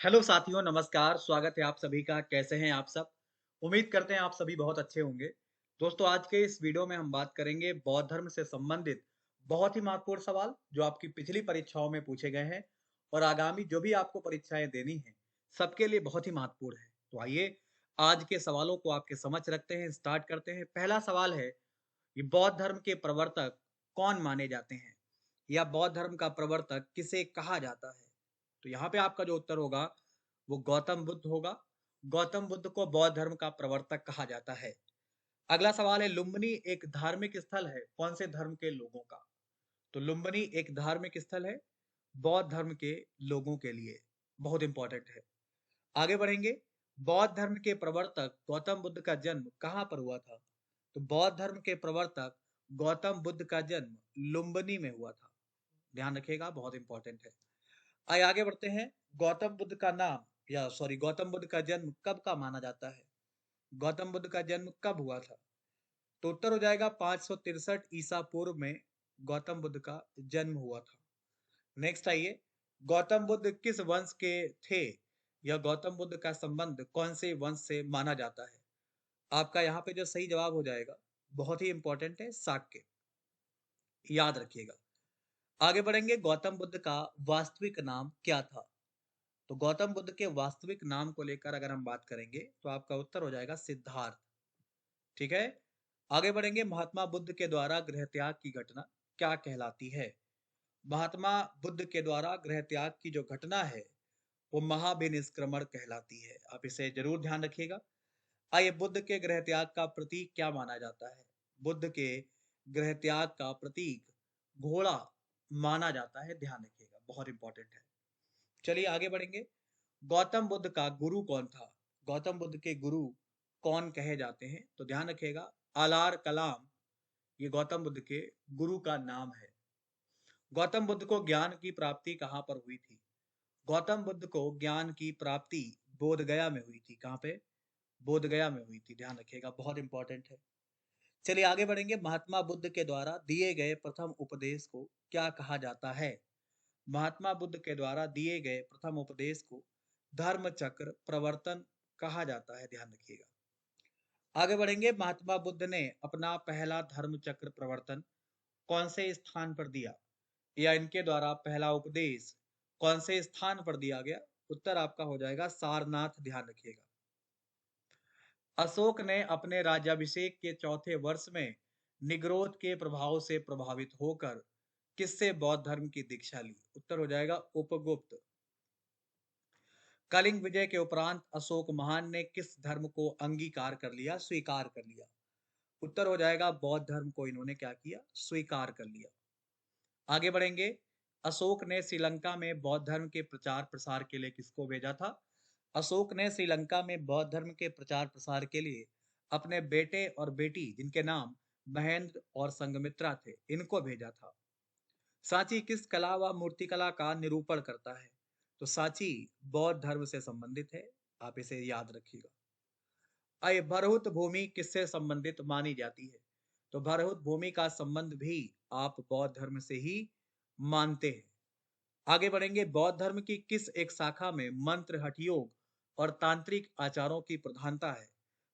Hello साथियों, नमस्कार। स्वागत है आप सभी का। कैसे हैं आप सब? उम्मीद करते हैं आप सभी बहुत अच्छे होंगे। दोस्तों, आज के इस वीडियो में हम बात करेंगे बौद्ध धर्म से संबंधित बहुत ही महत्वपूर्ण सवाल जो आपकी पिछली परीक्षाओं में पूछे गए हैं और आगामी जो भी आपको परीक्षाएं देनी हैं, सबके लिए बहुत ही महत्वपूर्ण है। तो आइए आज के सवालों को आपके समझ रखते हैं, स्टार्ट करते हैं। पहला सवाल है, ये बौद्ध धर्म के प्रवर्तक कौन माने जाते हैं? या बौद्ध धर्म का प्रवर्तक किसे कहा जाता है? तो यहाँ पे आपका जो उत्तर होगा वो गौतम बुद्ध होगा। गौतम बुद्ध को बौद्ध धर्म का प्रवर्तक कहा जाता है। अगला सवाल है, लुम्बिनी एक धार्मिक स्थल है कौन से धर्म के लोगों का? तो लुम्बिनी एक धार्मिक स्थल है बौद्ध धर्म के लोगों के लिए। बहुत इंपॉर्टेंट है। आगे बढ़ेंगे। बौद्ध धर्म के प्रवर्तक गौतम बुद्ध का जन्म कहाँ पर हुआ था? तो बौद्ध धर्म के प्रवर्तक गौतम बुद्ध का जन्म लुम्बिनी में हुआ था। ध्यान रखिएगा, बहुत इंपॉर्टेंट है। आइए आगे बढ़ते हैं। गौतम बुद्ध का नाम या सॉरी गौतम बुद्ध का जन्म कब का माना जाता है? गौतम बुद्ध का जन्म कब हुआ था? तो उत्तर हो जाएगा 563 ईसा पूर्व में गौतम बुद्ध का जन्म हुआ था। नेक्स्ट आइए, गौतम बुद्ध किस वंश के थे या गौतम बुद्ध का संबंध कौन से वंश से माना जाता है? आपका यहाँ पे जो सही जवाब हो जाएगा, बहुत ही इंपॉर्टेंट है, शाक्य। याद रखिएगा। आगे बढ़ेंगे। गौतम बुद्ध का वास्तविक नाम क्या था? तो गौतम बुद्ध के वास्तविक नाम को लेकर अगर हम बात करेंगे तो आपका उत्तर हो जाएगा सिद्धार्थ। ठीक है। आगे बढ़ेंगे। महात्मा बुद्ध के द्वारा गृह त्याग की घटना क्या कहलाती है? महात्मा बुद्ध के द्वारा गृह त्याग की जो घटना है वो महाभिनिष्क्रमण कहलाती है। आप इसे जरूर ध्यान रखिएगा। आइए, बुद्ध के गृह त्याग का प्रतीक क्या माना जाता है? बुद्ध के गृह त्याग का प्रतीक घोड़ा माना जाता है। ध्यान रखिएगा, बहुत इंपॉर्टेंट है। चलिए आगे बढ़ेंगे। गौतम बुद्ध का गुरु कौन था? गौतम बुद्ध के गुरु कौन कहे जाते हैं? तो ध्यान रखिएगा, आलार कलाम ये गौतम बुद्ध के गुरु का नाम है। गौतम बुद्ध को ज्ञान की प्राप्ति कहाँ पर हुई थी? गौतम बुद्ध को ज्ञान की प्राप्ति बोध गया में हुई थी। कहाँ पे? बोध गया में हुई थी। ध्यान रखिएगा, बहुत इंपॉर्टेंट है। चलिए आगे बढ़ेंगे। महात्मा बुद्ध के द्वारा दिए गए प्रथम उपदेश को क्या कहा जाता है? महात्मा बुद्ध के द्वारा दिए गए प्रथम उपदेश को धर्म चक्र प्रवर्तन कहा जाता है। ध्यान रखिएगा। आगे बढ़ेंगे। महात्मा बुद्ध ने अपना पहला धर्म चक्र प्रवर्तन कौन से स्थान पर दिया या इनके द्वारा पहला उपदेश कौन से स्थान पर दिया गया? उत्तर आपका हो जाएगा सारनाथ। ध्यान रखिएगा। अशोक ने अपने राज्याभिषेक के चौथे वर्ष में निग्रोध के प्रभाव से प्रभावित होकर किससे बौद्ध धर्म की दीक्षा ली? उत्तर हो जाएगा उपगुप्त। कलिंग विजय के उपरांत अशोक महान ने किस धर्म को अंगीकार कर लिया, स्वीकार कर लिया? उत्तर हो जाएगा बौद्ध धर्म को इन्होंने क्या किया, स्वीकार कर लिया। आगे बढ़ेंगे। अशोक ने श्रीलंका में बौद्ध धर्म के प्रचार प्रसार के लिए किसको भेजा था? अशोक ने श्रीलंका में बौद्ध धर्म के प्रचार प्रसार के लिए अपने बेटे और बेटी जिनके नाम महेंद्र और संघमित्रा थे इनको भेजा था। सांची किस कला व मूर्तिकला का निरूपण करता है? तो सांची बौद्ध धर्म से संबंधित है। आप इसे याद रखिएगा। आइए, भरहुत भूमि किससे संबंधित मानी जाती है? तो भरहुत भूमि का संबंध भी आप बौद्ध धर्म से ही मानते हैं। आगे बढ़ेंगे। बौद्ध धर्म की किस एक शाखा में मंत्र, हठ योग और तांत्रिक आचारों की प्रधानता है?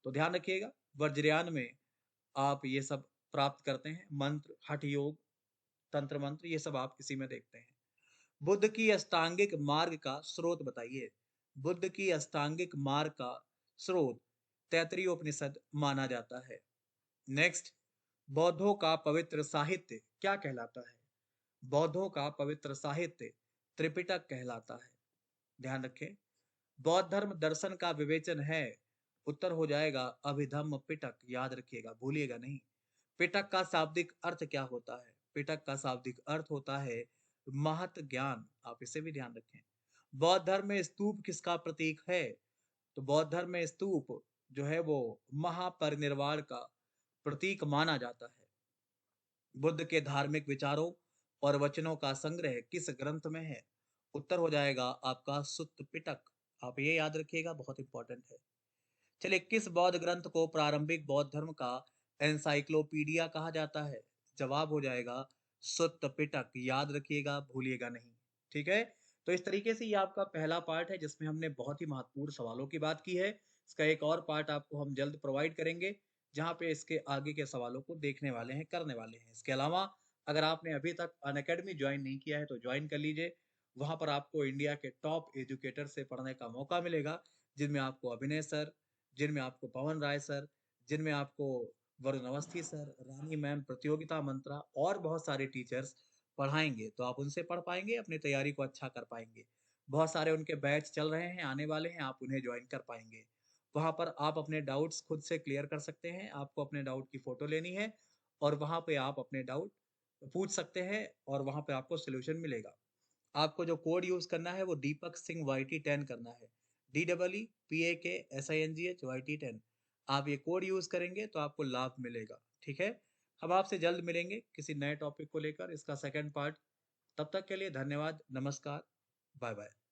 तो ध्यान रखिएगा, वज्रयान में आप ये सब प्राप्त करते हैं। मंत्र, हठ योग, तंत्र मंत्र, ये सब आप इसी में देखते हैं। बुद्ध की अष्टांगिक मार्ग का स्रोत बताइए। बुद्ध की अष्टांगिक मार्ग का स्रोत तैत्तिरीय उपनिषद माना जाता है। नेक्स्ट, बौद्धों का पवित्र साहित्य क्या कहलाता है? बौद्धों का पवित्र साहित्य त्रिपिटक कहलाता है। ध्यान रखें। बौद्ध धर्म दर्शन का विवेचन है। उत्तर हो जाएगा अभिधम्म पिटक। याद रखिएगा, भूलिएगा नहीं। पिटक का शाब्दिक अर्थ क्या होता है? पिटक का शाब्दिक अर्थ होता है महत ज्ञान। आप इसे भी ध्यान रखें। बौद्ध धर्म में स्तूप किसका प्रतीक है? तो बौद्ध धर्म में स्तूप जो है वो महापरिनिर्वाण का प्रतीक माना जाता है। बुद्ध के धार्मिक विचारों और वचनों का संग्रह किस ग्रंथ में है? उत्तर हो जाएगा आपका सुत्त पिटक। आप ये याद रखिएगा, बहुत इंपॉर्टेंट है। चलिए, किस बौद्ध ग्रंथ को प्रारंभिक बौद्ध धर्म का एनसाइक्लोपीडिया कहा जाता है? जवाब हो जाएगा सुत्त पिटक। याद रखिएगा, भूलिएगा नहीं। ठीक है। तो इस तरीके से ये आपका पहला पार्ट है जिसमें हमने बहुत ही महत्वपूर्ण सवालों की बात की है। इसका एक और पार्ट आपको हम जल्द प्रोवाइड करेंगे, जहाँ पे इसके आगे के सवालों को देखने वाले हैं, करने वाले हैं। इसके अलावा अगर आपने अभी तक अनअकैडमी ज्वाइन नहीं किया है तो ज्वाइन कर लीजिए। वहाँ पर आपको इंडिया के टॉप एजुकेटर से पढ़ने का मौका मिलेगा, जिनमें आपको अभिनय सर, जिनमें आपको पवन राय सर, जिनमें आपको वरुण अवस्थी सर, रानी मैम, प्रतियोगिता मंत्रा और बहुत सारे टीचर्स पढ़ाएँगे। तो आप उनसे पढ़ पाएँगे, अपनी तैयारी को अच्छा कर पाएँगे। बहुत सारे उनके बैच चल रहे हैं, आने वाले हैं, आप उन्हें जॉइन कर पाएँगे। वहाँ पर आप अपने डाउट्स खुद से क्लियर कर सकते हैं। आपको अपने डाउट की फ़ोटो लेनी है और वहाँ पे आप अपने डाउट पूछ सकते हैं और वहाँ पे आपको सॉल्यूशन मिलेगा। आपको जो कोड यूज़ करना है वो दीपक सिंह वाईटी 10 करना है। DEEPAKSINGH YT 10। आप ये कोड यूज़ करेंगे तो आपको लाभ मिलेगा, ठीक है? अब आपसे जल्द मिलेंगे किसी नए टॉपिक को लेकर इसका सेकंड पार्ट। तब तक के लिए धन्यवाद, नमस्कार, बाय-बाय।